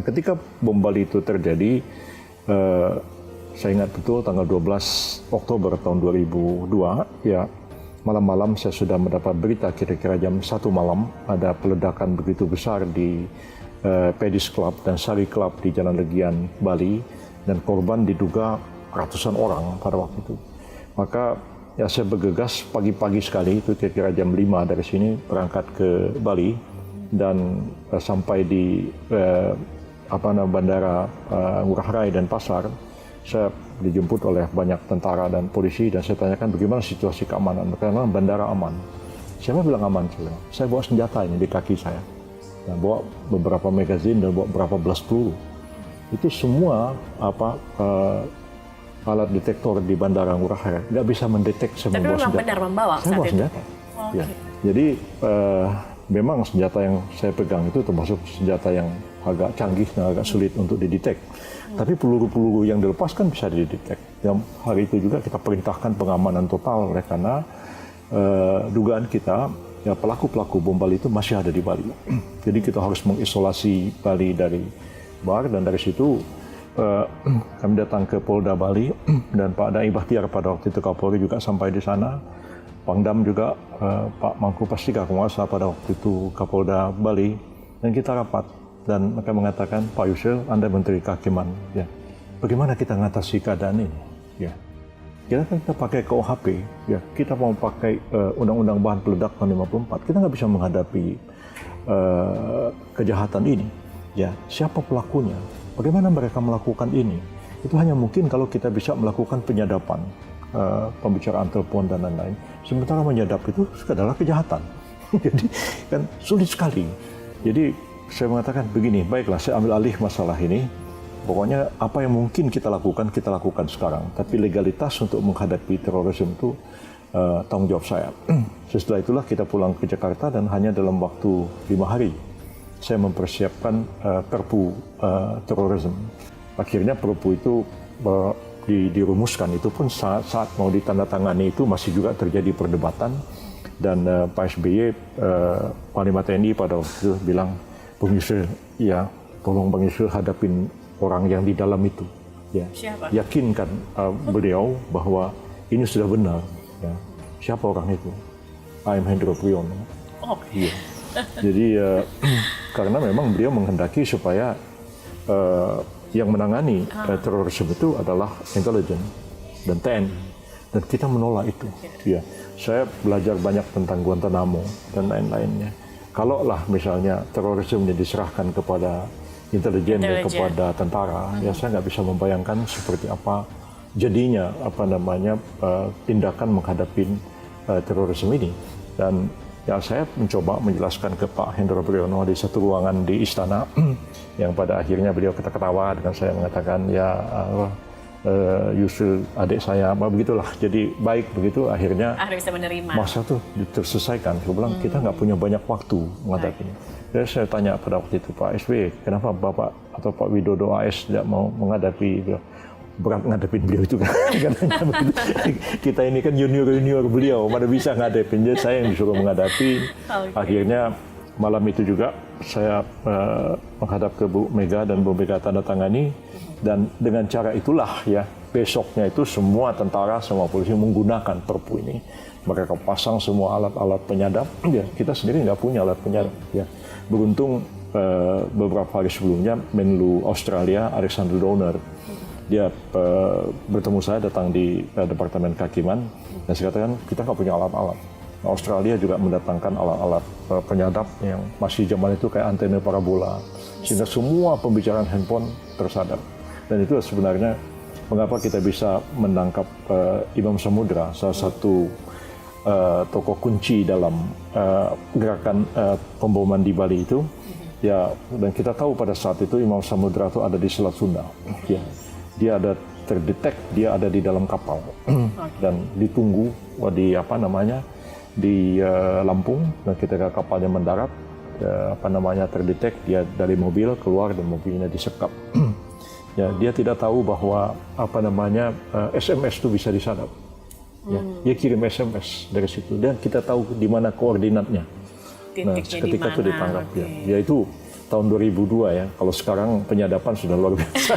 Nah, ketika bom Bali itu terjadi, saya ingat betul tanggal 12 Oktober tahun 2002, ya malam-malam saya sudah mendapat berita kira-kira jam 1 malam ada peledakan begitu besar di Pedis Club dan Sari Club di Jalan Legian, Bali, dan korban diduga ratusan orang pada waktu itu. Maka ya saya bergegas pagi-pagi sekali, itu kira-kira jam 5 dari sini berangkat ke Bali dan sampai di bandara Ngurah Rai dan Pasar. Saya dijemput oleh banyak tentara dan polisi dan saya tanyakan bagaimana situasi keamanan. Karena bandara aman. Siapa bilang aman? Saya bawa senjata ini di kaki saya. Dan bawa beberapa magazin dan bawa beberapa belas peluru. Itu semua alat detektor di Bandara Ngurah Rai nggak bisa mendetek saya membawa senjata. Tapi memang benar membawa saya bawa senjata. Oh, ya. Okay. Jadi memang senjata yang saya pegang itu termasuk senjata yang agak canggih dan agak sulit untuk didetek. Tapi peluru-peluru yang dilepaskan bisa didetek. Yang hari itu juga kita perintahkan pengamanan total oleh karena dugaan kita ya pelaku-pelaku bom Bali itu masih ada di Bali. Jadi kita harus mengisolasi Bali dari bar dan dari situ kami datang ke Polda Bali dan Pak Dai Bahtiar pada waktu itu Kapolri juga sampai di sana. Pangdam juga Pak Mangku Pastika Penguasa pada waktu itu Kapolda Bali dan kita rapat dan mereka mengatakan Pak Yusril, Anda Menteri Kehakiman, ya bagaimana kita mengatasi keadaan ini? Ya kita pakai KUHP, ya kita mau pakai Undang-Undang Bahan Peledak tahun 54, kita nggak bisa menghadapi kejahatan ini. Ya siapa pelakunya? Bagaimana mereka melakukan ini? Itu hanya mungkin kalau kita bisa melakukan penyadapan, pembicaraan telepon dan lain-lain. Sementara menyadap itu adalah kejahatan. Jadi kan sulit sekali. Jadi saya mengatakan begini, baiklah saya ambil alih masalah ini. Pokoknya apa yang mungkin kita lakukan sekarang. Tapi legalitas untuk menghadapi terorisme itu tanggung jawab saya. Setelah itulah kita pulang ke Jakarta dan hanya dalam waktu 5 hari. Saya mempersiapkan perpu terorisme. Akhirnya perpu itu dirumuskan, itu pun saat mau ditandatangani itu masih juga terjadi perdebatan dan Pak SBY, Panglima TNI pada waktu itu bilang, Bung Yusril, ya tolong Bang Yusril hadapin orang yang di dalam itu. Ya. Siapa? Yakinkan beliau bahwa ini sudah benar. Ya. Siapa orang itu? I'm Hendro Priyono. Oh. Ya. Jadi karena memang beliau menghendaki supaya yang menangani terorisme itu adalah intelijen dan TNI dan kita menolak itu. Ya, saya belajar banyak tentang Guantanamo dan lain-lainnya. Kalau lah misalnya terorisme diserahkan kepada intelijen dan kepada tentara, ya saya nggak bisa membayangkan seperti apa jadinya tindakan menghadapi terorisme ini. Dan ya saya mencoba menjelaskan ke Pak Hendro Priyono di satu ruangan di istana yang pada akhirnya beliau ketawa dengan saya mengatakan ya Yusril adik saya begitulah. Jadi baik begitu akhirnya bisa menerima. Masa itu terselesaikan. Saya bilang kita nggak punya banyak waktu menghadapi ini. Jadi saya tanya pada waktu itu Pak SBY, kenapa Bapak atau Pak Widodo AS tidak mau menghadapi berat ngadepin beliau itu kan. Kita ini kan junior beliau, mana bisa ngadepin. Jadi saya yang disuruh menghadapi. Akhirnya malam itu juga saya menghadap ke Bu Mega dan Bu Mega tanda tangani. Dan dengan cara itulah ya besoknya itu semua tentara, semua polisi menggunakan perpu ini. Mereka pasang semua alat-alat penyadap. Ya, kita sendiri nggak punya alat penyadap. Ya. Beruntung beberapa hari sebelumnya Menlu Australia Alexander Downer dia bertemu saya datang di Departemen Kehakiman dan saya katakan kita nggak punya alat-alat. Australia juga mendatangkan alat-alat penyadap yang masih zaman itu kayak antena parabola sehingga semua pembicaraan handphone tersadap. Dan itu sebenarnya mengapa kita bisa menangkap Imam Samudra, salah satu tokoh kunci dalam gerakan pemboman di Bali itu. Ya, dan kita tahu pada saat itu Imam Samudra itu ada di Selat Sunda. Ya. Dia ada terdetek, dia ada di dalam kapal dan ditunggu di Lampung dan ketika kapalnya mendarat terdetek dia dari mobil keluar dan mobilnya disekap. Ya, dia tidak tahu bahwa SMS itu bisa disadap. Ya, dia kirim SMS dari situ dan kita tahu di mana koordinatnya. Nah, ketika itu ditangkap ya, yaitu tahun 2002 ya. Kalau sekarang penyadapan sudah luar biasa.